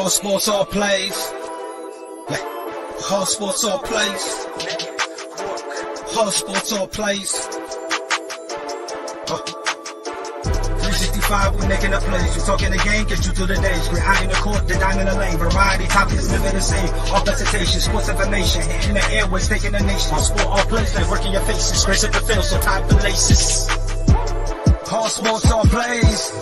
Whole sports all plays. Yeah. Whole sports all plays. Whole sports all plays. 365, we making a plays. You talking the game, get you through the days. We're high in the court, the dime in the lane. Variety topics, living the same. All presentation, sports information. Hitting the airways, taking the nation. All sport, all plays, like working your faces. Grace at the field, so tie the laces. Whole sports all plays.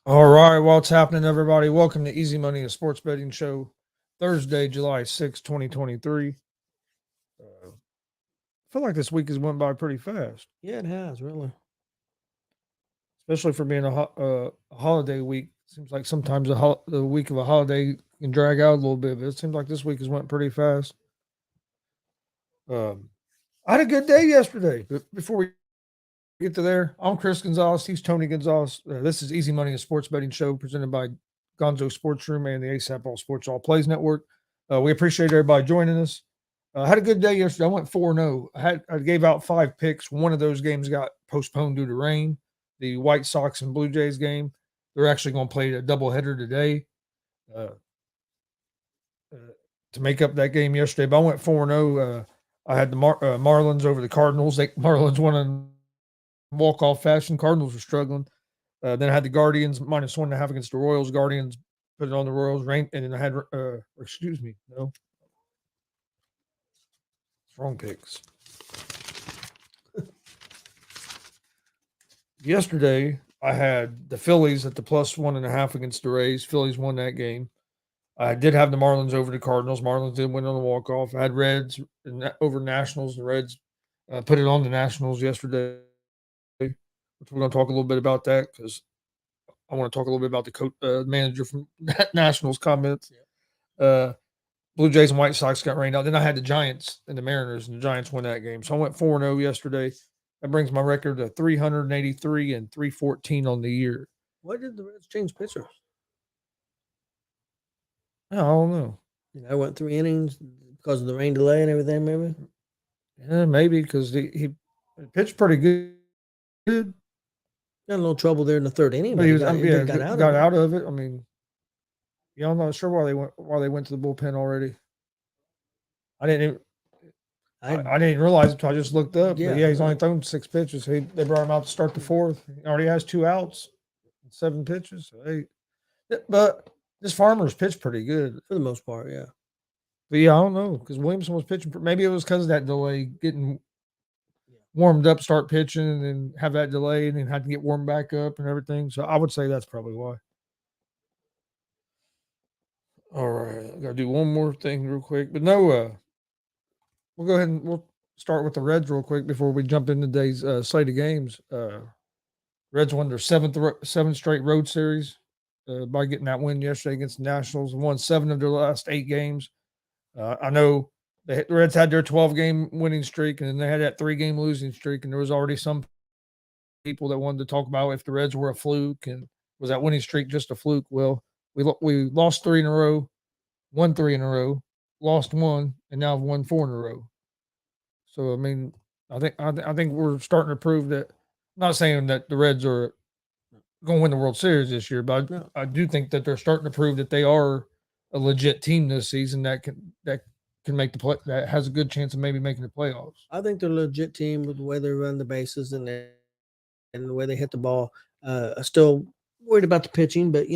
All right, what's happening, everybody? Welcome to Easy Money, a sports betting show, Thursday, July 6, 2023. I feel like this week has went by pretty fast. Yeah, it has, really. Especially for being a holiday week. Seems like sometimes the week of a holiday can drag out a little bit, but it seems like this week has went pretty fast. I had a good day yesterday. But before we get to there, I'm Chris Gonzalez. He's Tony Gonzalez. This is Easy Money, a sports betting show presented by Gonzo Sports Room and the ASAP All Sports All Plays Network. We appreciate everybody joining us. I had a good day yesterday. I went 4-0. I gave out 5 picks. One of those games got postponed due to rain. The White Sox and Blue Jays game. They're actually going to play a doubleheader today to make up that game yesterday. But I went 4-0. I had the Marlins over the Cardinals. Marlins won in walk-off fashion. Cardinals were struggling. Then I had the Guardians -1.5 against the Royals. Guardians put it on the Royals. And then I had, no. Wrong picks. Yesterday, I had the Phillies at the +1.5 against the Rays. Phillies won that game. I did have the Marlins over the Cardinals. Marlins did win on the walk-off. I had Reds over Nationals. The Reds put it on the Nationals yesterday. Which we're going to talk a little bit about that because I want to talk a little bit about the manager from Nationals comments. Yeah. Blue Jays and White Sox got rained out. Then I had the Giants and the Mariners, and the Giants won that game. So I went 4-0 yesterday. That brings my record to 383 and 314 on the year. Why did the Reds change pitchers? I don't know. I went 3 innings because of the rain delay and everything, maybe? Yeah, maybe because he pitched pretty good. Got a little trouble there in the 3rd inning, but he got out of it. I mean, yeah, I'm not sure why they went to the bullpen already. I didn't realize it until I just looked up. Yeah, he's only thrown 6 pitches. They brought him out to start the 4th. He already has 2 outs, 7 pitches. But this Farmer's pitched pretty good for the most part, yeah. But yeah, I don't know because Williamson was pitching. Maybe it was because of that delay, getting warmed up, start pitching, and then have that delay, and then had to get warmed back up and everything. So I would say that's probably why. All right, I gotta do one more thing real quick, but no, we'll go ahead and we'll start with the Reds real quick before we jump into today's slate of games. Reds won their 7th straight road series by getting that win yesterday against the Nationals and won 7 of their last 8 games. I know the Reds had their 12-game winning streak, and then they had that 3-game losing streak, and there was already some people that wanted to talk about if the Reds were a fluke and was that winning streak just a fluke. Well, we lost 3 in a row, won 3 in a row, lost 1, and now have won 4 in a row. So I mean, I think we're starting to prove that. I'm not saying that the Reds are going to win the World Series this year, but No. I do think that they're starting to prove that they are a legit team this season that can make the play, that has a good chance of maybe making the playoffs. I think they're a legit team with the way they run the bases and the way they hit the ball. I'm still worried about the pitching, but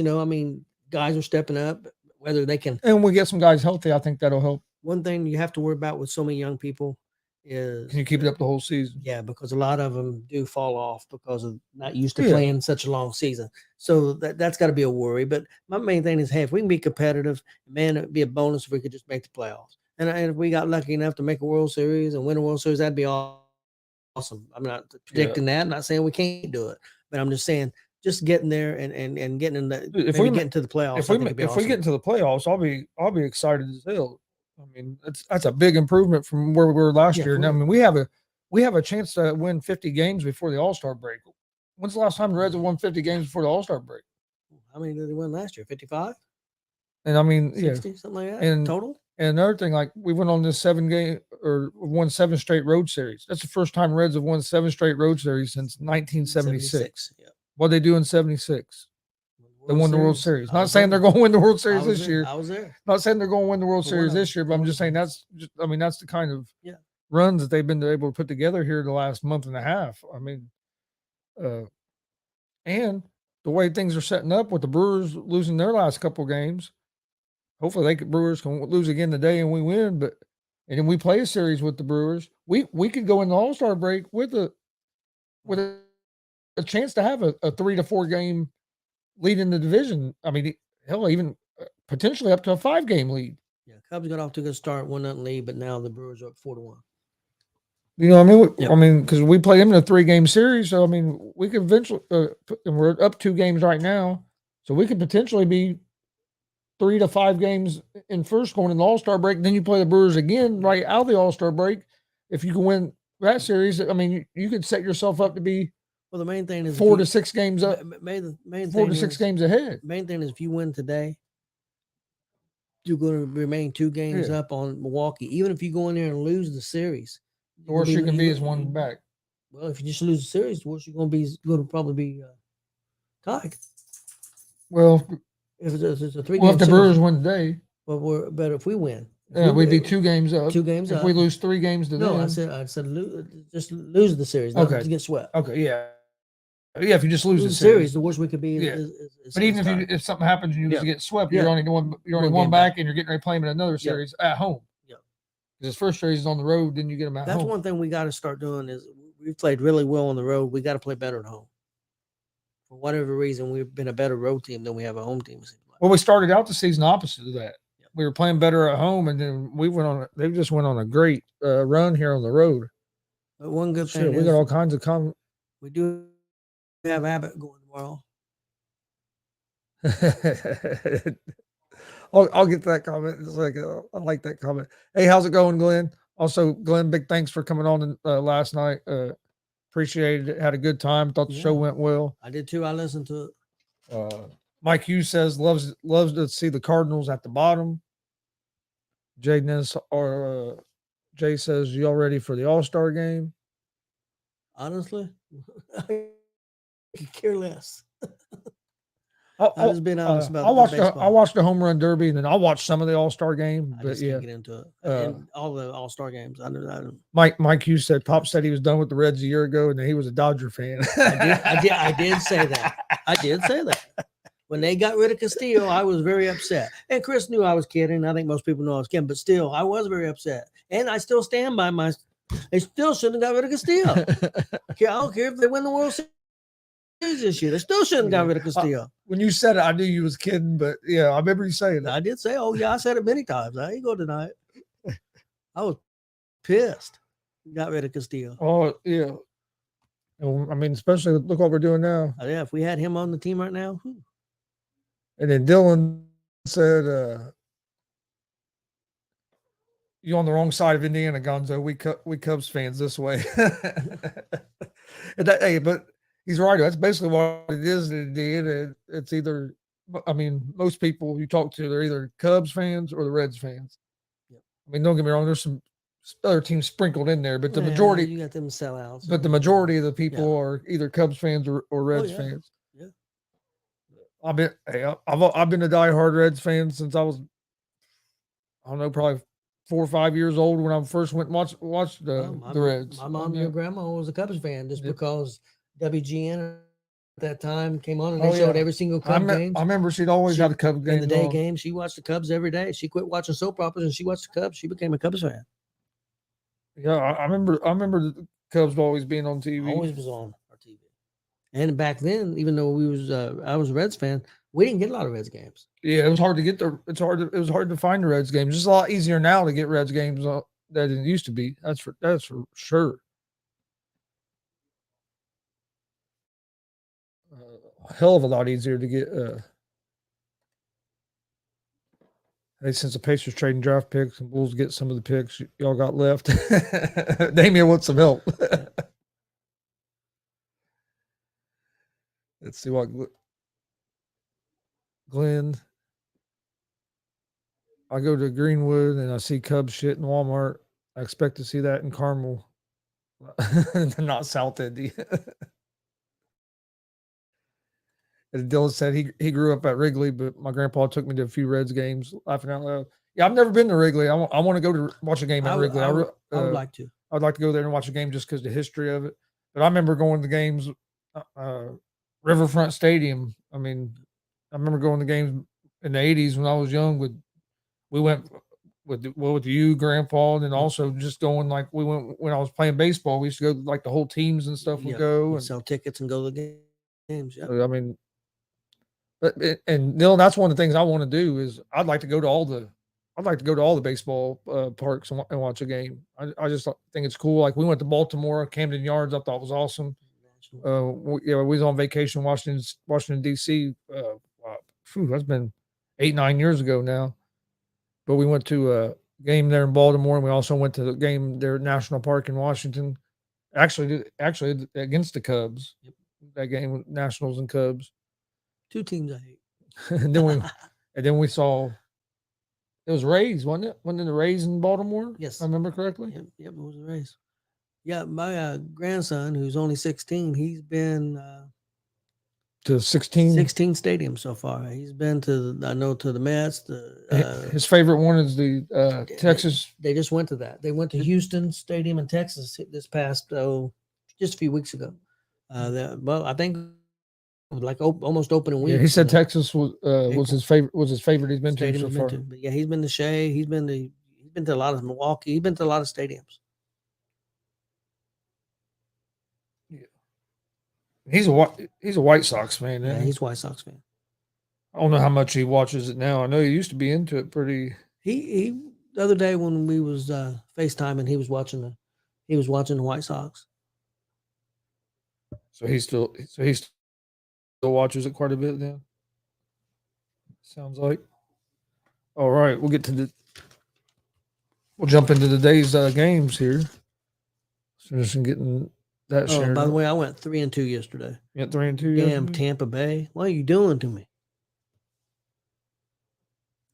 guys are stepping up. Whether they can, And we get some guys healthy, I think that'll help. one thing you have to worry about with so many young people is, Can you keep it up the whole season? Yeah, because a lot of them do fall off because of not used to Yeah. playing such a long season. So that's got to be a worry. But my main thing is, hey, if we can be competitive, man, it'd be a bonus if we could just make the playoffs. And if we got lucky enough to make a World Series and win a World Series, that'd be awesome. I'm not predicting that. I'm not saying we can't do it, but I'm just saying just getting there and getting in the getting to the playoffs. If we get into the playoffs, I'll be excited as hell. I mean, that's a big improvement from where we were last year. Now, I mean, we have a chance to win 50 games before the All-Star break. When's the last time the Reds have won 50 games before the All-Star break? How many did they win last year? 55? And I mean, 60, something like that. And total. And another thing, like we went on this won 7 straight road series. That's the first time Reds have won 7 straight road series since 1976. Yeah. What they do in 76? They won the World Series. Not saying they're going to win the World Series this year. I was there. Not saying they're going to win the World Series this year, but I'm just saying that's the kind of runs that they've been able to put together here the last month and a half. I mean, and the way things are setting up with the Brewers losing their last couple games, hopefully Brewers can lose again today and we win. And then we play a series with the Brewers. We could go in the All-Star break with a chance to have a 3 to 4 game lead in the division. I mean, hell, even potentially up to a 5-game lead. Yeah, Cubs got off to a good start, 1-0 lead, but now the Brewers are up 4-1. You know what I mean? Because we play them in a 3-game series, so I mean, we could eventually, and we're up 2 games right now, so we could potentially be 3 to 5 games in first going in the All-Star break. Then you play the Brewers again right out of the All-Star break. If you can win that series, I mean, you could set yourself up to be. Well, the main thing is 4 to 6 games up. Main 4 to 6 games ahead. Main thing is if you win today, you're going to remain 2 games up on Milwaukee. Even if you go in there and lose the series, the worst you can be is 1 back. Well, if you just lose the series, the worst you're going to be is going to probably be tied. Well, if it's a 3-game if the Brewers win today, but if we win, we'd be 2 games up. 2 games up. If we lose 3 games to them. I said just lose the series. Not to get swept. Okay, yeah. Yeah, if you just lose the series, the worst we could be is but even if something happens and you just get swept, you're only 1 back and you're getting ready to play them in another series at home. Yeah. Because his first series is on the road, then you get them at home. That's one thing we got to start doing is we've played really well on the road. We got to play better at home. For whatever reason, we've been a better road team than we have a home team. Well, we started out the season opposite of that. Yeah. We were playing better at home, and then they just went on a great run here on the road. But one good thing we got all kinds of we do have Abbott going tomorrow. I'll get that comment. It's like I like that comment. Hey, how's it going, Glenn? Also, Glenn, big thanks for coming on last night. Appreciated it. Had a good time. Thought the show went well. I did too. I listened to it. Mike Hughes says loves to see the Cardinals at the bottom. Jay says, y'all ready for the All-Star game? Honestly, I could care less. I'm just being honest about I watched the home run derby, and then I'll watch some of the All-Star game. But can't get into it. And all the All-Star games. I don't. Mike Hughes said Pop said he was done with the Reds a year ago, and that he was a Dodger fan. I did say that. I did say that. When they got rid of Castillo, I was very upset. And Chris knew I was kidding. I think most people know I was kidding, but still, I was very upset. And I still stand by they still shouldn't have got rid of Castillo. I don't care if they win the World Series this year. They still shouldn't have got rid of Castillo. When you said it, I knew you was kidding, but yeah, I remember you saying that. I did say, I said it many times. I ain't go tonight. I was pissed. Got rid of Castillo. Oh, yeah. I mean, especially look what we're doing now. Yeah, if we had him on the team right now. And then Dylan said, you on the wrong side of Indiana, Gonzo. We Cubs fans this way. But he's right. That's basically what it is in Indiana. It's either, I mean, most people you talk to, they're either Cubs fans or the Reds fans. Yep. I mean, don't get me wrong. There's some other teams sprinkled in there, but the majority, you got them sellouts. But the majority of the people are either Cubs fans or Reds fans. Yeah. I've been I've been a diehard Reds fan since I was, I don't know, probably 4 or 5 years old when I first went and watched the Reds. My mom and your grandma was a Cubs fan just because WGN at that time came on and Oh, they showed yeah. every single Cubs games. I remember she'd always had a Cubs game in the day on. game. She watched the Cubs every day. She quit watching soap operas and she watched the Cubs. She became a Cubs fan. Yeah, I remember the Cubs always being on TV. Always was on our TV. And back then, even though I was a Reds fan, we didn't get a lot of Reds games. Yeah, it was hard to get it was hard to find the Reds games. It's a lot easier now to get Reds games than it used to be. That's for sure. A hell of a lot easier to get. Hey, since the Pacers trading draft picks and Bulls get some of the picks y'all got left, Damian wants some help. Let's see what Glenn. I go to Greenwood and I see Cubs shit in Walmart. I expect to see that in Carmel, not South Indy. As Dylan said, he grew up at Wrigley, but my grandpa took me to a few Reds games. Laughing out loud. Yeah, I've never been to Wrigley. I want to go to watch a game at Wrigley. I would like to. I'd like to go there and watch a game just because the history of it. But I remember going to games, Riverfront Stadium. I mean, I remember going to games in the '80s when I was young. We went with you, Grandpa, and then also just going like we went when I was playing baseball. We used to go like the whole teams and stuff would go and sell tickets and go to the games. Yeah, I mean, and Neil, that's one of the things I want to do is I'd like to go to all the baseball parks and watch a game. I just think it's cool. Like we went to Baltimore, Camden Yards. I thought was awesome. We was on vacation Washington D.C. That's been 8-9 years ago now. But we went to a game there in Baltimore, and we also went to the game there at National Park in Washington. Actually against the Cubs. Yep. That game with Nationals and Cubs. Two teams I hate. and then we saw it was Rays, wasn't it? Wasn't it the Rays in Baltimore? Yes, if I remember correctly. Yep, it was the Rays. Yeah, my grandson, who's only 16, he's been to 16 stadiums so far. He's been to the Mets. His favorite one is the Texas. They just went to that. They went to Houston Stadium in Texas this past just a few weeks ago. I think like almost opening week. Yeah, he said Texas was his favorite. Was his favorite he's been to so far. But yeah, he's been to Shea. He's been to a lot of Milwaukee. He's been to a lot of stadiums. Yeah, he's a White Sox fan. Yeah, he's a White Sox fan. I don't know how much he watches it now. I know he used to be into it pretty. He the other day when we was FaceTiming, he was watching the White Sox. So he still watches it quite a bit then. Sounds like. All right, we'll jump into today's games here. So just getting that shared. By the way, I went 3-2 yesterday. Yeah, 3-2. Damn, Tampa Bay. What are you doing to me?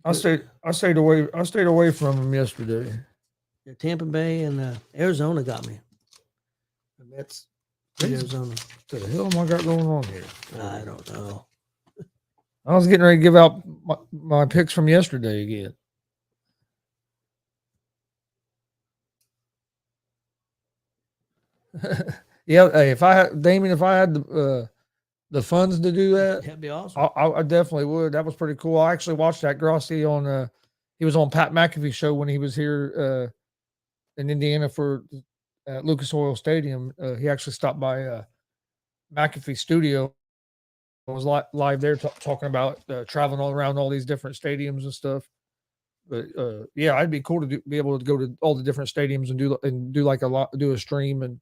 I stayed away from them yesterday. Yeah, Tampa Bay and Arizona got me. The Mets. Arizona. What the hell am I got going on here? I don't know. I was getting ready to give out my picks from yesterday again. Yeah, hey, if I had the funds to do that, that'd be awesome. I definitely would. That was pretty cool. I actually watched that Grossi on. He was on Pat McAfee show when he was here in Indiana for Lucas Oil Stadium. He actually stopped by McAfee studio. I was live there talking about traveling all around all these different stadiums and stuff. But yeah, it'd be cool to be able to go to all the different stadiums and do a stream and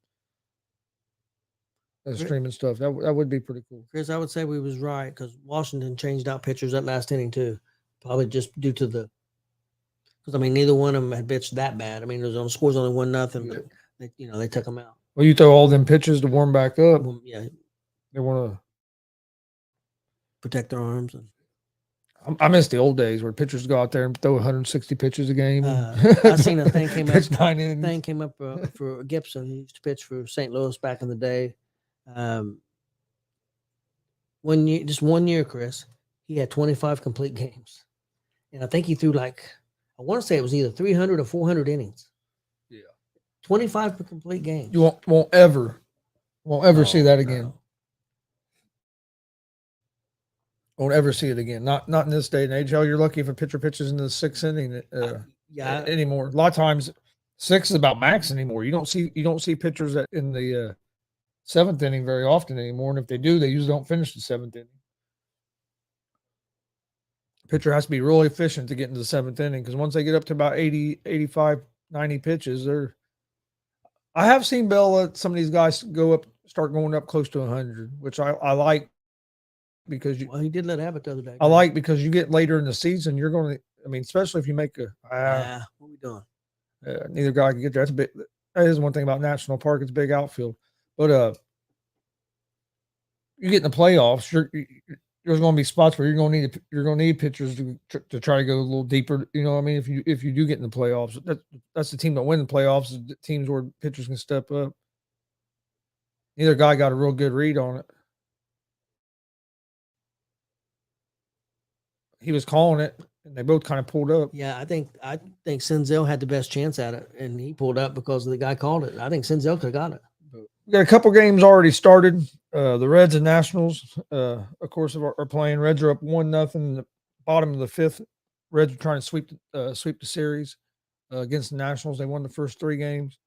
streaming stuff. That would be pretty cool. Chris, I would say we was right because Washington changed out pitchers that last inning too, probably just due to because I mean neither one of them had pitched that bad. I mean, the score's only 1-0, but they took them out. Well, you throw all them pitches to warm back up. Well, yeah, they want to protect their arms. And I miss the old days where pitchers go out there and throw 160 pitches a game. I seen a thing came up. 9 innings. Thing came up for Gibson. He used to pitch for St. Louis back in the day. 1 year, Chris. he had 25 complete games. And I think he threw I want to say it was either 300 or 400 innings. Yeah. 25 per complete games. You won't ever see that again. No. Won't ever see it again. Not in this day and age. Hell, you're lucky if a pitcher pitches into the sixth inning anymore. A lot of times, six is about max anymore. You don't see pitchers in the seventh inning very often anymore. And if they do, they usually don't finish the seventh inning. Pitcher has to be really efficient to get into the seventh inning because once they get up to about 80, 85, 90 pitches, I have seen Bell let some of these guys start going up close to 100, which I like because he did let Abbott the other day. I like because you get later in the season, you're going to. I mean, especially if you make what are we doing? Neither guy can get there. That is one thing about National Park. It's a big outfield, but you get in the playoffs. There's going to be spots where you're going to need pitchers to try to go a little deeper. You know what I mean? If you do get in the playoffs, that's the team that win the playoffs. Is the teams where pitchers can step up. Neither guy got a real good read on it. He was calling it, and they both kind of pulled up. Yeah, I think Senzel had the best chance at it, and he pulled up because the guy called it. I think Senzel could have got it. We got a couple games already started. The Reds and Nationals, of course, are playing. Reds are up 1-0 in the bottom of the fifth. Reds are trying to sweep the series against the Nationals. They won the first 3 games.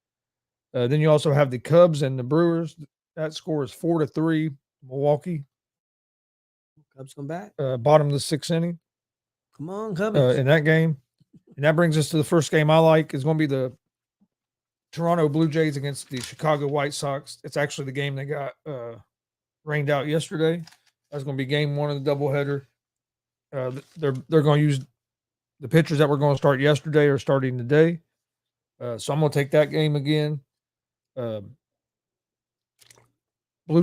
Then you also have the Cubs and the Brewers. That score is 4-3. Milwaukee. Cubs come back. Bottom of the 6th inning. Come on, Cubs. In that game. And that brings us to the first game I like. It's going to be the Toronto Blue Jays against the Chicago White Sox. It's actually the game that got rained out yesterday. That's going to be game 1 of the doubleheader. They're going to use the pitchers that were going to start yesterday are starting today. So I'm going to take that game again. Blue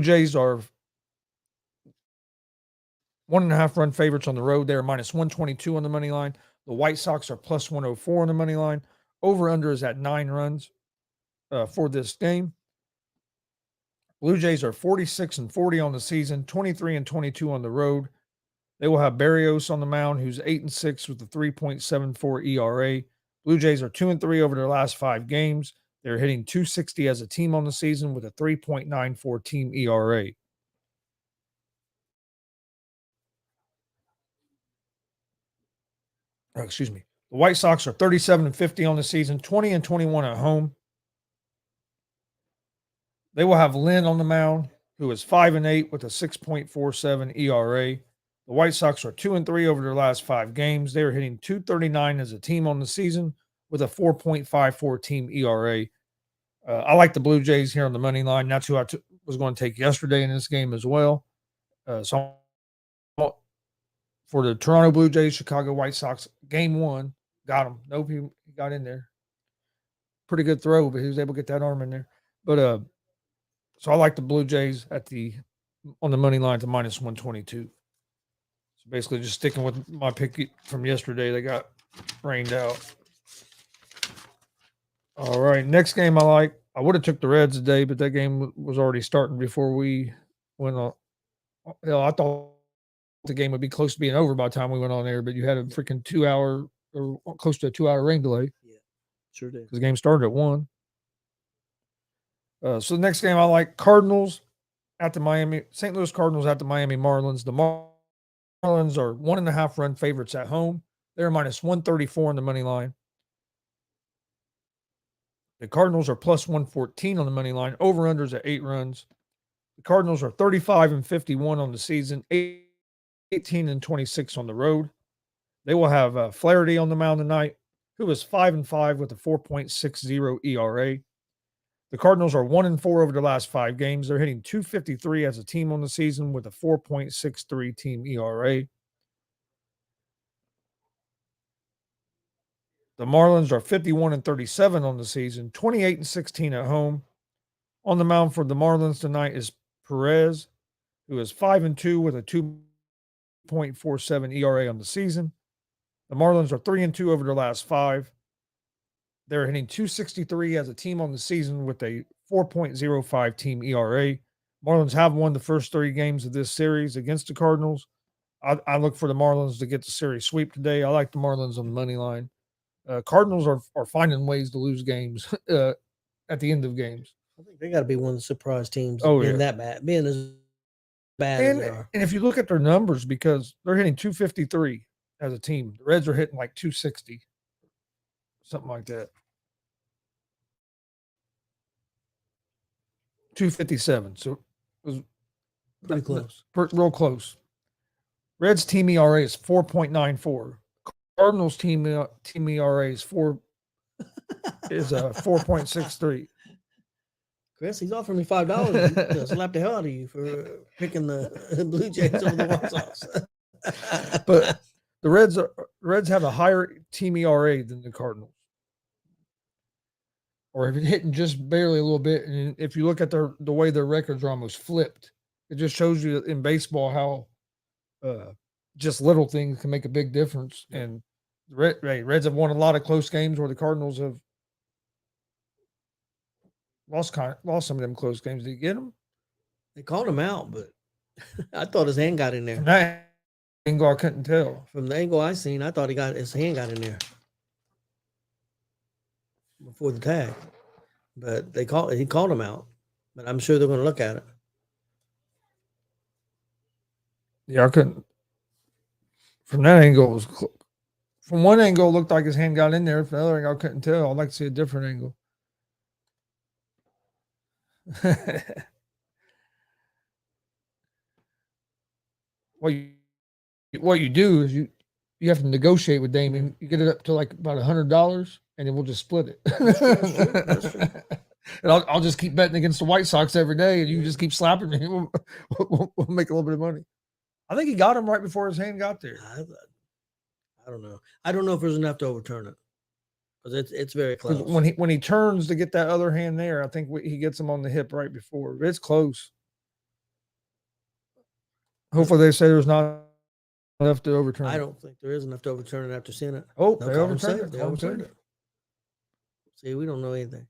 Jays are 1.5 run favorites on the road. They're minus 122 on the money line. The White Sox are plus 104 on the money line. Over under is at 9 runs for this game. Blue Jays are 46-40 on the season, 23-22 on the road. They will have Berrios on the mound, who's 8-6 with a 3.74 ERA. Blue Jays are 2-3 over their last 5 games. They're hitting .260 as a team on the season with a 3.94 team ERA. Excuse me. The White Sox are 37-50 on the season, 20-21 at home. They will have Lynn on the mound, who is 5-8 with a 6.47 ERA. The White Sox are 2-3 over their last 5 games. They are hitting .239 as a team on the season with a 4.54 team ERA. I like the Blue Jays here on the money line. That's who I was going to take yesterday in this game as well. So for the Toronto Blue Jays, Chicago White Sox, game 1, got him. Nope, he got in there. Pretty good throw, but he was able to get that arm in there. But so I like the Blue Jays on the money line to minus 122. So basically just sticking with my pick from yesterday. They got rained out. All right, next game I like. I would have took the Reds today, but that game was already starting before we went on. I thought the game would be close to being over by the time we went on air, but you had a freaking 2-hour or close to a 2-hour rain delay. Yeah, sure did. Because the game started at 1. So the next game I like, Cardinals at the St. Louis Cardinals at the Miami Marlins. The Marlins are 1.5 run favorites at home. They're minus 134 on the money line. The Cardinals are plus 114 on the money line. Over-unders at 8 runs. The Cardinals are 35-51 on the season, 18-26 on the road. They will have Flaherty on the mound tonight, who is 5-5 with a 4.60 ERA. The Cardinals are 1-4 over the last 5 games. They're hitting .253 as a team on the season with a 4.63 team ERA. The Marlins are 51-37 on the season, 28-16 at home. On the mound for the Marlins tonight is Perez, who is 5-2 with a 2.47 ERA on the season. The Marlins are 3-2 over their last 5. They're hitting .263 as a team on the season with a 4.05 team ERA. Marlins have won the first 3 games of this series against the Cardinals. I look for the Marlins to get the series sweep today. I like the Marlins on the money line. Cardinals are finding ways to lose games at the end of games. I think they got to be one of the surprise teams Oh, being yeah. that bad, being as bad as And they are. if you look at their numbers, because they're hitting 253 as a team, the Reds are hitting like 260, something like that. 257. So it was Pretty close. real close. Reds team ERA is 4.94. Cardinals team ERA is 4.63. Chris, he's offering me $5 to slap the hell out of you for picking the Blue Jays over the White Sox. But the Reds have a higher team ERA than the Cardinals. Or if it's hitting just barely a little bit, and if you look at the way their records are almost flipped, it just shows you in baseball how just little things can make a big difference. And the Reds have won a lot of close games where the Cardinals have lost some of them close games. Did you get them? They called him out, but I thought his hand got in there. From that angle, I couldn't tell. From the angle I seen, I thought his hand got in there before the tag. But he called him out. But I'm sure they're going to look at it. Yeah, I couldn't. From that angle, it was from one angle, it looked like his hand got in there. From the other angle, I couldn't tell. I'd like to see a different angle. What you do is you have to negotiate with Damon. You get it up to like about $100, and then we'll just split it. That's true. And I'll just keep betting against the White Sox every day, and you just keep slapping me. We'll make a little bit of money. I think he got him right before his hand got there. I don't know. I don't know if there's enough to overturn it because it's very close. When he turns to get that other hand there, I think he gets him on the hip right before. It's close. Hopefully, they say there's not enough to overturn it. I don't think there is enough to overturn it after seeing it. Oh, they overturned it. They overturned it. See, we don't know anything.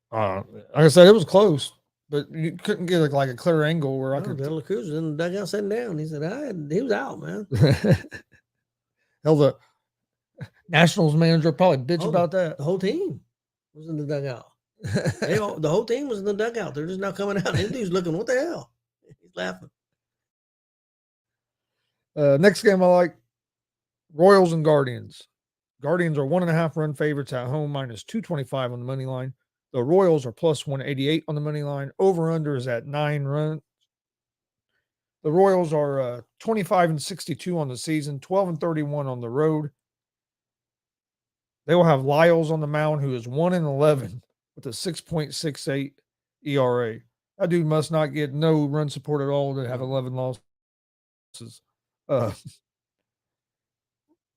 Like I said, it was close, but you couldn't get like a clear angle where I could. De La Cruz was in the dugout sitting down. He said, he was out, man. Hell, the Nationals manager probably bitch about that. The whole team was in the dugout. The whole team was in the dugout. They're just now coming out. And dude's looking, what the hell? He's laughing. Next game I like, Royals and Guardians. Guardians are 1.5 run favorites at home, minus 225 on the money line. The Royals are plus 188 on the money line. Over-under is at 9 runs. The Royals are 25-62 on the season, 12-31 on the road. They will have Lyles on the mound, who is 1-11 with a 6.68 ERA. That dude must not get no run support at all to have 11 losses.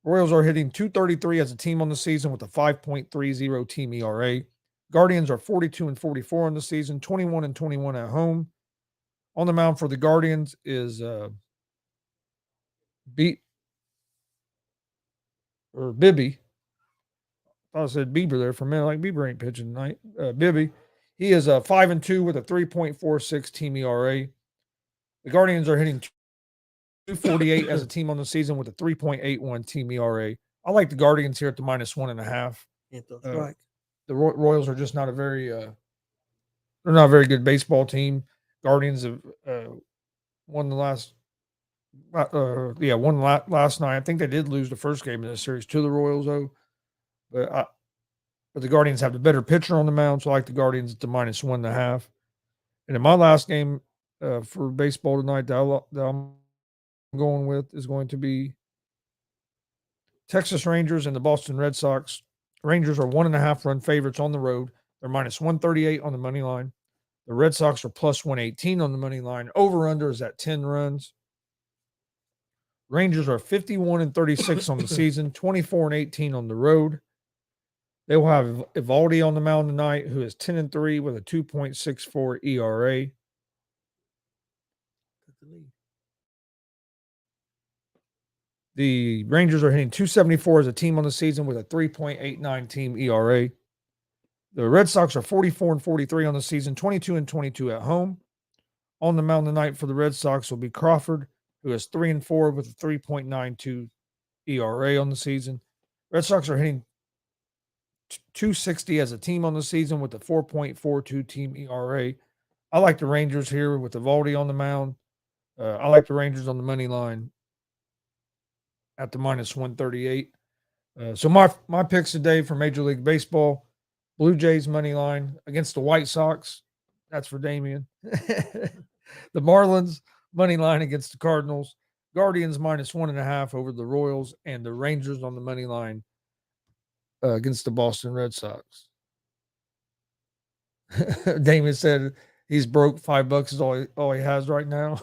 Royals are hitting 233 as a team on the season with a 5.30 team ERA. Guardians are 42-44 on the season, 21-21 at home. On the mound for the Guardians is Bibby. I thought I said Bieber there for a minute. Like Bieber ain't pitching tonight. Bibby. He is 5-2 with a 3.46 team ERA. The Guardians are hitting 248 as a team on the season with a 3.81 team ERA. I like the Guardians here at the minus 1.5. Right. The Royals are just not a very they're not a very good baseball team. Guardians have won the last last night. I think they did lose the first game of the series to the Royals though. But the Guardians have the better pitcher on the mound, so I like the Guardians at the minus 1.5. And in my last game for baseball tonight that I'm going with is going to be Texas Rangers and the Boston Red Sox. Rangers are 1.5 run favorites on the road. They're minus 138 on the money line. The Red Sox are plus 118 on the money line. Over-under is at 10 runs. Rangers are 51-36 on the season, 24-18 on the road. They will have Evaldi on the mound tonight, who is 10-3 with a 2.64 ERA. The Rangers are hitting 274 as a team on the season with a 3.89 team ERA. The Red Sox are 44-43 on the season, 22-22 at home. On the mound tonight for the Red Sox will be Crawford, who is 3-4 with a 3.92 ERA on the season. Red Sox are hitting 260 as a team on the season with a 4.42 team ERA. I like the Rangers here with Evaldi on the mound. I like the Rangers on the money line at the minus 138. So my picks today for Major League Baseball: Blue Jays money line against the White Sox. That's for Damien. The Marlins money line against the Cardinals. Guardians minus 1.5 over the Royals, and the Rangers on the money line against the Boston Red Sox. Damien said he's broke. $5 is all he has right now.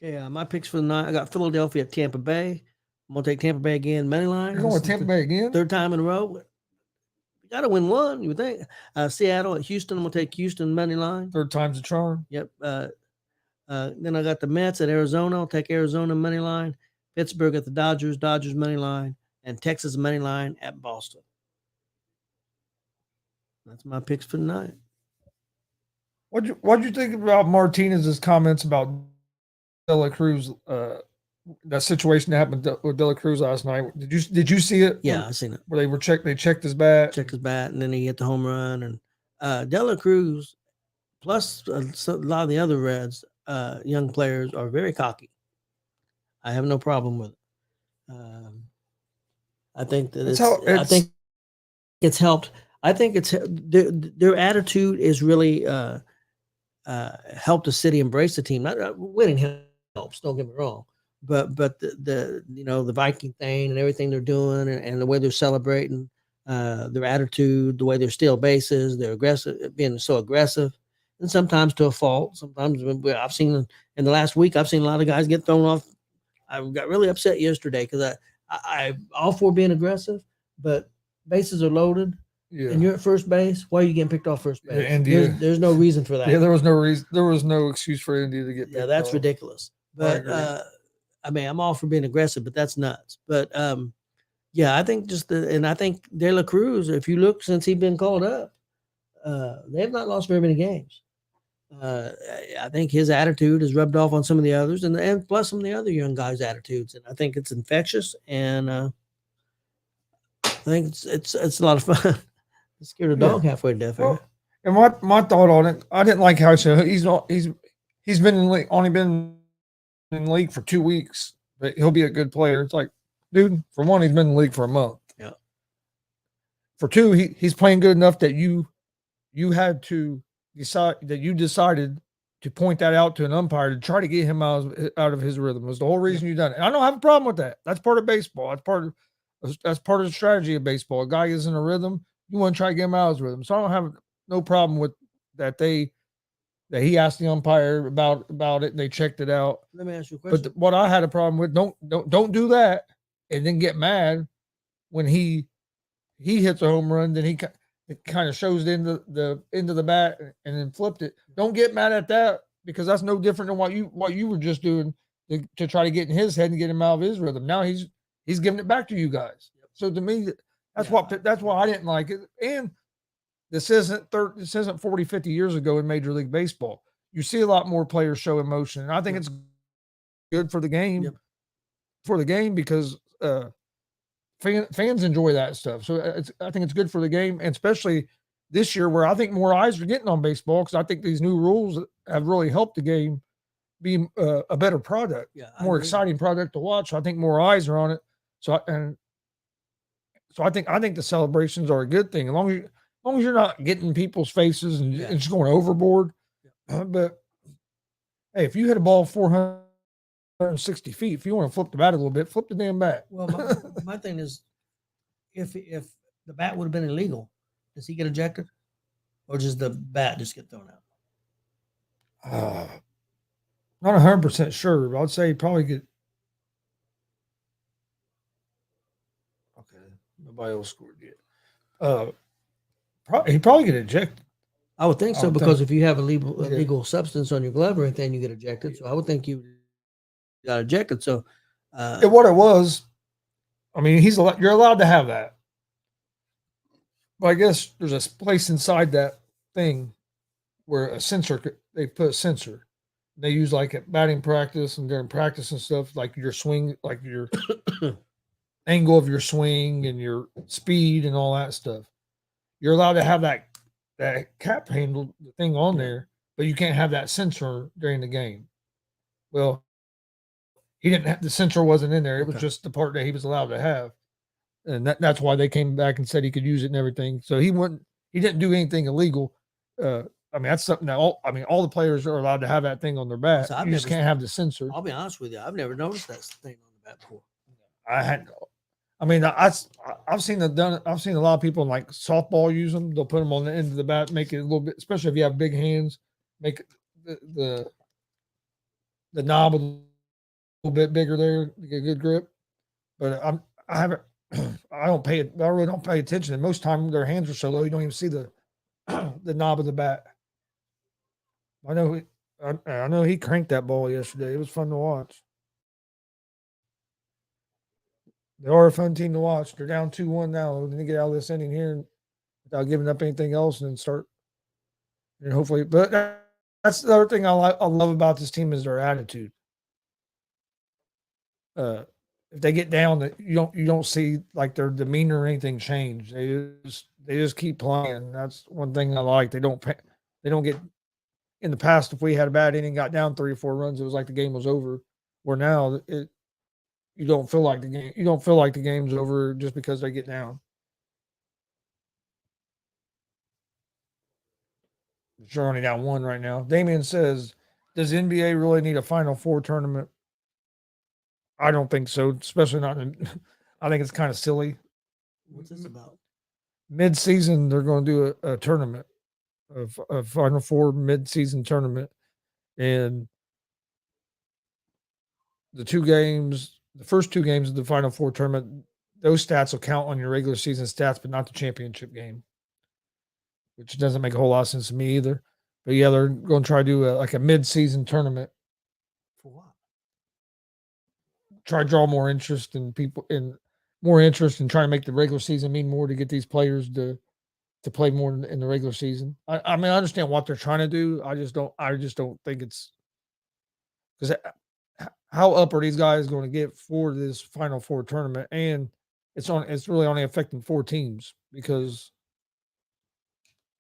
Okay, my picks for the night. I got Philadelphia at Tampa Bay. I'm gonna take Tampa Bay again, money line. You're going with Tampa Bay again? Third time in a row. You got to win one, you would think. Seattle at Houston. I'm gonna take Houston money line. Third time's a charm. Yep. Then I got the Mets at Arizona. I'll take Arizona money line. Pittsburgh at the Dodgers. Dodgers money line, and Texas money line at Boston. That's my picks for tonight. What'd you think about Martinez's comments about De La Cruz? That situation that happened with De La Cruz last night. Did you see it? Yeah, I seen it. Where they checked his bat. Checked his bat, and then he hit the home run. And De La Cruz, plus a lot of the other Reds, young players are very cocky. I have no problem with it. I think that I think it's helped. I think it's their attitude is really helped the city embrace the team. Not winning helps. Don't get me wrong, but the Viking thing and everything they're doing and the way they're celebrating, their attitude, the way they're steal bases, they're aggressive, being so aggressive, and sometimes to a fault. Sometimes I've seen in the last week, I've seen a lot of guys get thrown off. I got really upset yesterday because I all for being aggressive, but bases are loaded. Yeah. And you're at first base. Why are you getting picked off first base? Yeah, there's no reason for that. Yeah, there was no reason. There was no excuse for India to get picked that's off. Ridiculous. But I mean, I'm all for being aggressive, but that's nuts. But I think I think De La Cruz, if you look since he's been called up, they have not lost very many games. I think his attitude has rubbed off on some of the others, and plus some of the other young guys' attitudes, and I think it's infectious. And I think it's a lot of fun. Scared a dog halfway to death. Well, and my thought on it, I didn't like how he said he's been in league, only been in league for 2 weeks, but he'll be a good player. It's like, dude, for one, he's been in the league for a month. Yeah. For two, he's playing good enough that you had to decided to point that out to an umpire to try to get him out of his rhythm. Was the whole reason you done it. And I don't have a problem with that. That's part of baseball. That's part of the strategy of baseball. A guy is in a rhythm. You want to try to get him out of his rhythm. So I don't have no problem with that. That he asked the umpire about it and they checked it out. Let me ask you a question. But what I had a problem with, don't do that and then get mad when he hits a home run. Then it kind of shows into the bat and then flipped it. Don't get mad at that because that's no different than what you were just doing to try to get in his head and get him out of his rhythm. Now he's giving it back to you guys. So to me, that's why I didn't like it. And this isn't 40, 50 years ago in Major League Baseball. You see a lot more players show emotion. And I think it's good for the game. Yep. For the game because fans enjoy that stuff. So I think it's good for the game, and especially this year where I think more eyes are getting on baseball because I think these new rules have really helped the game be a better product, more exciting product to watch. So I think more eyes are on it. So I think the celebrations are a good thing as long as you're not getting people's faces and just going overboard. But hey, if you hit a ball 460 feet, if you want to flip the bat a little bit, flip the damn bat. Well, my thing is, if the bat would have been illegal, does he get ejected, or does the bat just get thrown out? Not 100% sure, but I'd say he probably get. Okay, nobody else scored yet. He probably get ejected. I would think so because if you have a illegal substance on your glove or anything, you get ejected. So I would think you got ejected. So what it was, I mean, you're allowed to have that, but I guess there's a place inside that thing where they put a sensor. They use like at batting practice and during practice and stuff, like your swing, like your angle of your swing and your speed and all that stuff. You're allowed to have that cap handle thing on there, but you can't have that sensor during the game. Well, he didn't have the sensor wasn't in there. It was just the part that he was allowed to have. And that's why they came back and said he could use it and everything. So he didn't do anything illegal. I mean, that's something that all the players are allowed to have that thing on their bat. So you just can't have the sensor. I'll be honest with you. I've never noticed that thing on the bat before. I've seen a lot of people in like softball use them. They'll put them on the end of the bat, make it a little bit, especially if you have big hands, make the knob a little bit bigger there to get a good grip. But I really don't pay attention. And most time their hands are so low, you don't even see the knob of the bat. I know he cranked that ball yesterday. It was fun to watch. They are a fun team to watch. They're down 2-1 now. They're going to get out of this inning here without giving up anything else and then start. And hopefully, but that's the other thing I love about this team is their attitude. If they get down, you don't see like their demeanor or anything change. They just keep playing. That's one thing I like. They don't get. In the past, if we had a bad inning, got down 3 or 4 runs, it was like the game was over. Where now you don't feel like the game's over just because they get down. Sure, only down 1 right now. Damien says, "Does NBA really need a Final Four tournament?" I don't think so, especially not. I think it's kind of silly. What's this about? Mid-season, they're going to do a tournament, a Final Four mid-season tournament, and the first 2 games of the Final Four tournament, those stats will count on your regular season stats, but not the championship game, which doesn't make a whole lot of sense to me either. But yeah, they're going to try to do a mid-season tournament. For what? Try to draw more interest in people and more interest in trying to make the regular season mean more to get these players to play more in the regular season. I mean, I understand what they're trying to do. I just don't think it's because how up are these guys going to get for this Final Four tournament? And it's really only affecting 4 teams because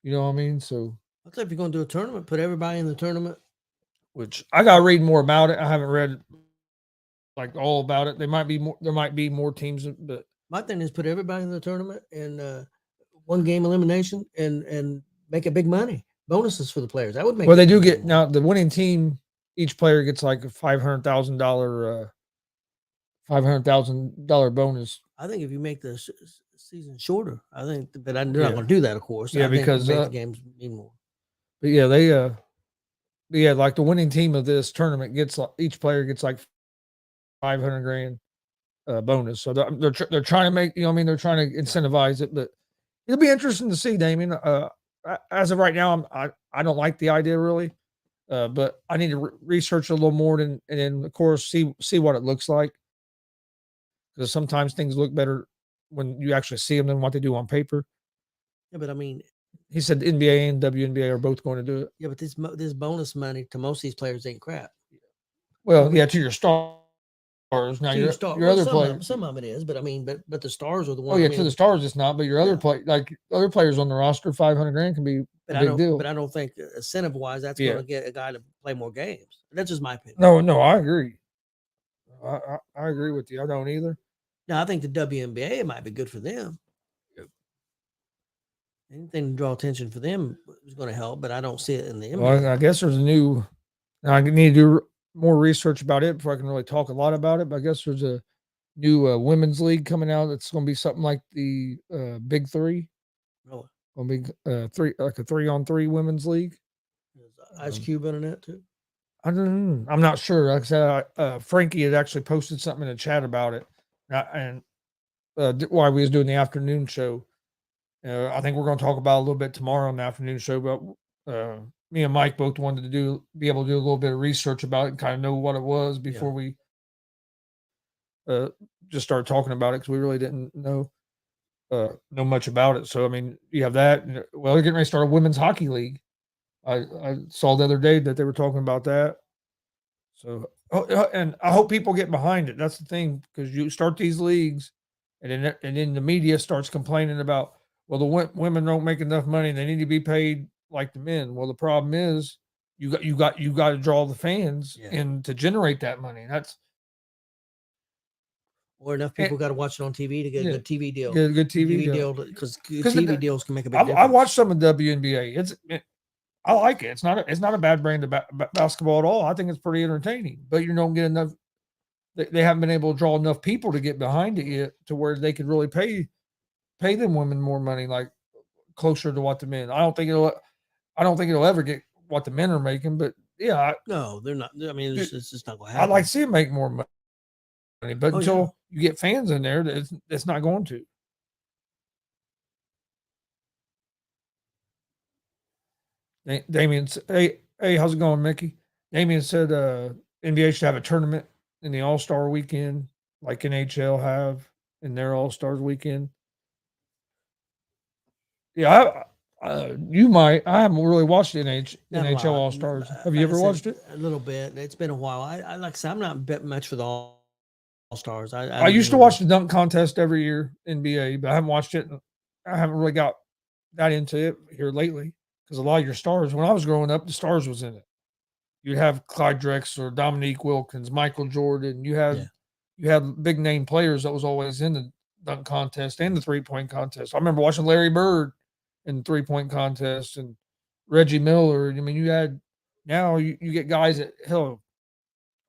you know what I mean. So I thought if you're going to do a tournament, put everybody in the tournament. Which I got to read more about it. I haven't read like all about it. There might be more teams, but my thing is put everybody in the tournament and 1 game elimination and make it big money bonuses for the players. That would make. Well, they do get now the winning team. Each player gets like a $500,000 bonus. I think if you make the season shorter, I think, but they're not going to do that, of course. Yeah, because make the games mean more. But yeah, like the winning team of this tournament each player gets like $500,000 bonus. So they're trying to make they're trying to incentivize it, but it'll be interesting to see, Damien. As of right now, I don't like the idea really. But I need to research a little more and then of course see what it looks like, because sometimes things look better when you actually see them than what they do on paper. Yeah, but I mean, he said the NBA and WNBA are both going to do it. Yeah, but this bonus money to most of these players ain't crap. Well, yeah, to your stars. Now your other players, some of it is, but I mean, but the stars are the ones. Oh yeah, to the stars it's not, but your other other players on the roster, $500,000 can be a big deal. But I don't think incentive wise that's going to get a guy to play more games. That's just my opinion. No, I agree. I agree with you. I don't either. Now I think the WNBA might be good for them. Yep. Anything to draw attention for them is going to help, but I don't see it in the NBA. Well, I guess there's a new. I need to do more research about it before I can really talk a lot about it. But I guess there's a new women's league coming out. It's going to be something like the Big Three. Really? Going to be a 3-on-3 women's league. Is Ice Cube in it too? I'm not sure. Like I said, Frankie had actually posted something in the chat about it, and while we was doing the afternoon show. I think we're going to talk about it a little bit tomorrow on the afternoon show. But me and Mike both wanted to be able to do a little bit of research about it and kind of know what it was before we just started talking about it, because we really didn't know much about it. So I mean, you have that. Well, they're getting ready to start a women's hockey league. I saw the other day that they were talking about that. So, and I hope people get behind it. That's the thing, because you start these leagues, and then the media starts complaining about, well, the women don't make enough money. They need to be paid like the men. Well, the problem is you got to draw the fans in to generate that money. That's or enough people got to watch it on TV to get a good TV deal. Get a good TV deal, because TV deals can make a big difference. I watched some of WNBA. I like it. It's not a bad brand of basketball at all. I think it's pretty entertaining, but you don't get enough. They haven't been able to draw enough people to get behind it yet to where they could really pay them women more money, like closer to what the men. I don't think it'll ever get what the men are making, but yeah. No, they're not. I mean, it's just not going to happen. I'd like to see them make more money, but until you get fans in there, it's not going to. Damien, hey, how's it going, Mickey? Damien said NBA should have a tournament in the All-Star weekend, like NHL have in their All-Stars weekend. Yeah, you might. I haven't really watched NHL All-Stars. Have you ever watched it? A little bit. It's been a while. I like I said, I'm not betting much for the All-Stars. I used to watch the dunk contest every year, NBA, but I haven't watched it. I haven't really got into it here lately. Because a lot of your stars, when I was growing up, the stars was in it. You'd have Clyde Drexler, Dominique Wilkins, Michael Jordan. You had big name players that was always in the dunk contest and the 3-point contest. I remember watching Larry Bird in the 3-point contest and Reggie Miller. I mean, now you get guys that, hell,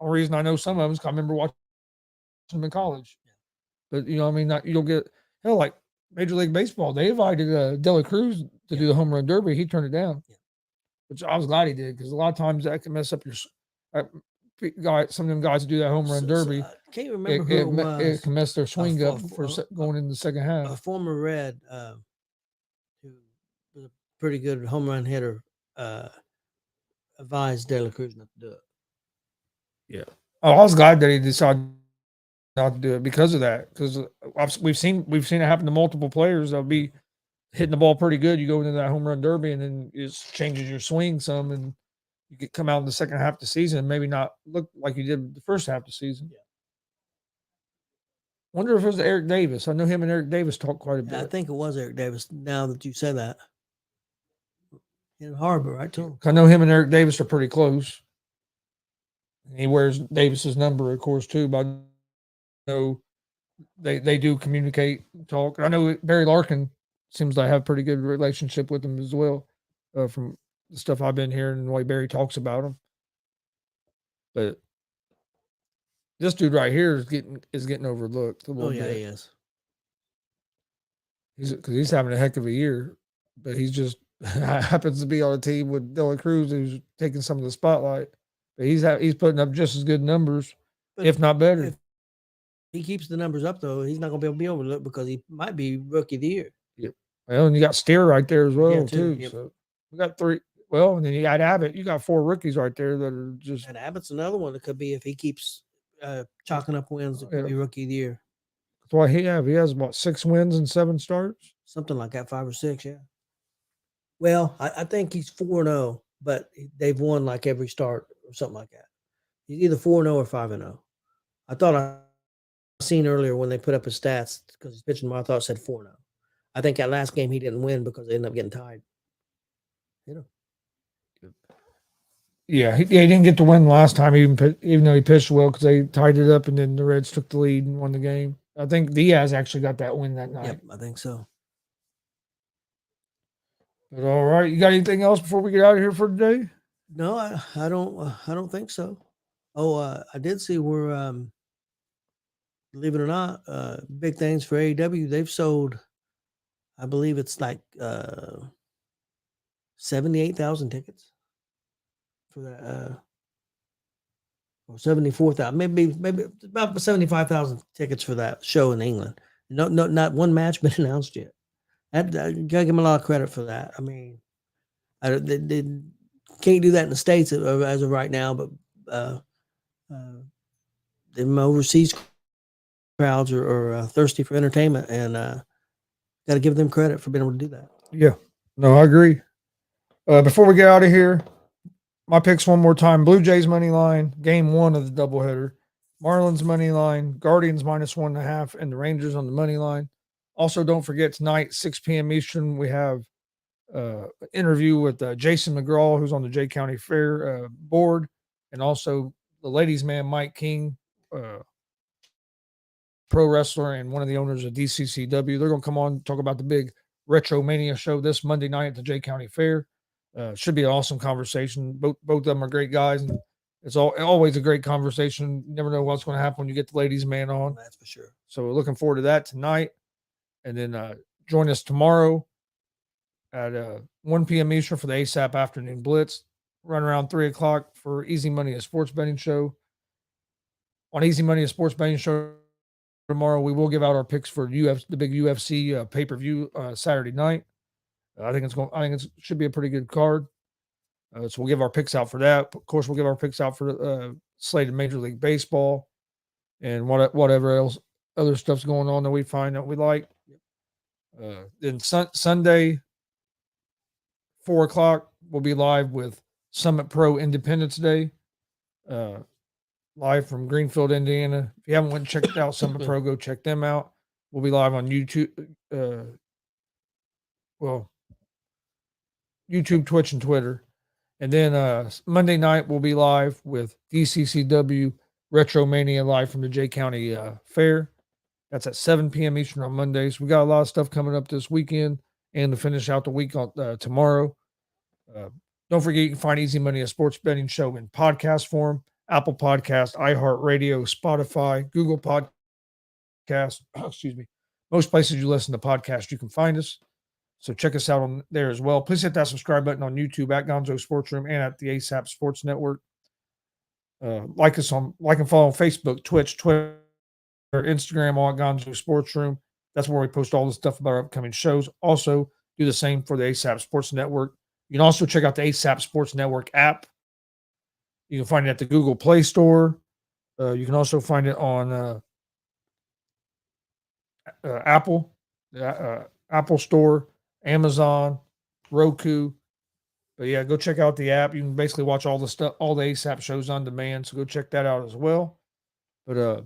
the reason I know some of them is because I remember watching them in college. But, you don't get, hell, like Major League Baseball, they invited De La Cruz to do the home run derby. He turned it down, which I was glad he did, because a lot of times that can mess up your some of them guys that do that home run derby. I can't remember who it was. It can mess their swing up for going in the second half. A former Red, who was a pretty good home run hitter, advised De La Cruz not to do it. Yeah. Oh, I was glad that he decided not to do it because of that. Because we've seen it happen to multiple players. They'll be hitting the ball pretty good. You go into that home run derby, and then it changes your swing some, and you could come out in the second half of the season and maybe not look like you did the first half of the season. Yeah. Wonder if it was Eric Davis. I know him and Eric Davis talk quite a bit. I think it was Eric Davis. Now that you say that, in Harbor, right? Too. I know him and Eric Davis are pretty close. He wears Davis's number, of course, too. But I know they do communicate, talk. I know Barry Larkin seems to have a pretty good relationship with him as well, from the stuff I've been hearing and the way Barry talks about him. But this dude right here is getting overlooked a little bit. Oh yeah, he is. Because he's having a heck of a year, but he's just happens to be on a team with De La Cruz, who's taking some of the spotlight. But he's putting up just as good numbers, if not better. If he keeps the numbers up, though, he's not going to be overlooked because he might be Rookie of the Year. Yep. Well, and you got Steer right there as well, too. Yep. So we got 3. Well, and then you got Abbott. You got 4 rookies right there that are just. And Abbott's another one that could be, if he keeps chalking up wins, it could be Rookie of the Year. That's why he has about 6 wins and 7 starts. Something like that, 5 or 6, yeah. Well, I think he's 4-0, but they've won like every start or something like that. He's either 4-0 or 5-0. I thought I seen earlier when they put up his stats, because he's pitching, I thought it said 4-0. I think that last game he didn't win because they ended up getting tied. Yeah, he didn't get to win last time, even though he pitched well, because they tied it up and then the Reds took the lead and won the game. I think Diaz actually got that win that night. Yep, I think so. But all right, you got anything else before we get out of here for today? No, I don't think so. Oh, I did see where, believe it or not, big things for AEW. They've sold, I believe it's like 78,000 tickets for that, or 74,000, maybe about 75,000 tickets for that show in England. No, not one match been announced yet. I gotta give them a lot of credit for that. I mean, they can't do that in the States as of right now, but them overseas crowds are thirsty for entertainment, and got to give them credit for being able to do that. Yeah, no, I agree. Before we get out of here, my picks one more time. Blue Jays money line, game 1 of the doubleheader. Marlins money line, Guardians -1.5, and the Rangers on the money line. Also, don't forget tonight, 6 p.m. Eastern, we have an interview with Jason McGraw, who's on the Jay County Fair board, and also the ladies' man, Mike King, pro wrestler and one of the owners of DCCW. They're going to come on and talk about the big Retro Mania show this Monday night at the Jay County Fair. Should be an awesome conversation. Both of them are great guys, and it's always a great conversation. You never know what's going to happen when you get the ladies' man on. That's for sure. So looking forward to that tonight. And then join us tomorrow at 1 p.m. Eastern for the ASAP Afternoon Blitz. Run around 3 o'clock for Easy Money, a sports betting show. On Easy Money, a sports betting show tomorrow, we will give out our picks for the big UFC pay-per-view Saturday night. I think it should be a pretty good card. So we'll give our picks out for that. Of course, we'll give our picks out for slate of Major League Baseball and whatever else other stuff's going on that we find that we like. Then Sunday, 4 o'clock, we'll be live with Summit Pro Independence Day, live from Greenfield, Indiana. If you haven't went and checked out Summit Pro, go check them out. We'll be live on YouTube. YouTube, Twitch, and Twitter. And then Monday night, we'll be live with DCCW Retro Mania live from the Jay County Fair. That's at 7 p.m. Eastern on Mondays. We got a lot of stuff coming up this weekend and to finish out the week on tomorrow. Don't forget, you can find Easy Money, a sports betting show, in podcast form: Apple Podcast, iHeartRadio, Spotify, Google Podcast. Excuse me. Most places you listen to podcasts, you can find us. So check us out on there as well. Please hit that subscribe button on YouTube at Gonzo Sports Room and at the ASAP Sports Network. Like and follow on Facebook, Twitch, Twitter, Instagram, all at Gonzo Sports Room. That's where we post all the stuff about our upcoming shows. Also, do the same for the ASAP Sports Network. You can also check out the ASAP Sports Network app. You can find it at the Google Play Store. You can also find it on Apple, Apple Store, Amazon, Roku. But yeah, go check out the app. You can basically watch all the stuff, all the ASAP shows on demand. So go check that out as well. But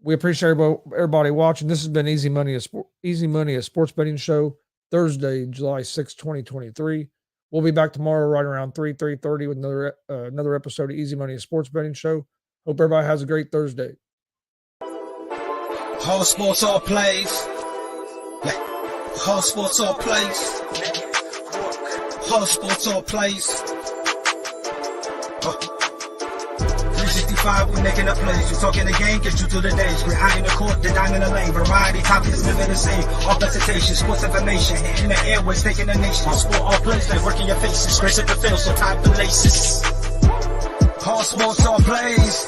we appreciate everybody watching. This has been Easy Money, a sports betting show, Thursday, July 6, 2023. We'll be back tomorrow right around 3:30 with another episode of Easy Money, a sports betting show. Hope everybody has a great Thursday. All sports, all plays. Yeah. All sports, all plays. All sports, all plays. 365, we making up plays. We talking the game, get you through the days. We're high in the court, the dime in the lane. Variety topics, living the same. All presentation, sports information. Hitting the airways, taking the nation. All sport, all plays, like working your faces. Grace at the field, so tie the laces. All sports, all plays.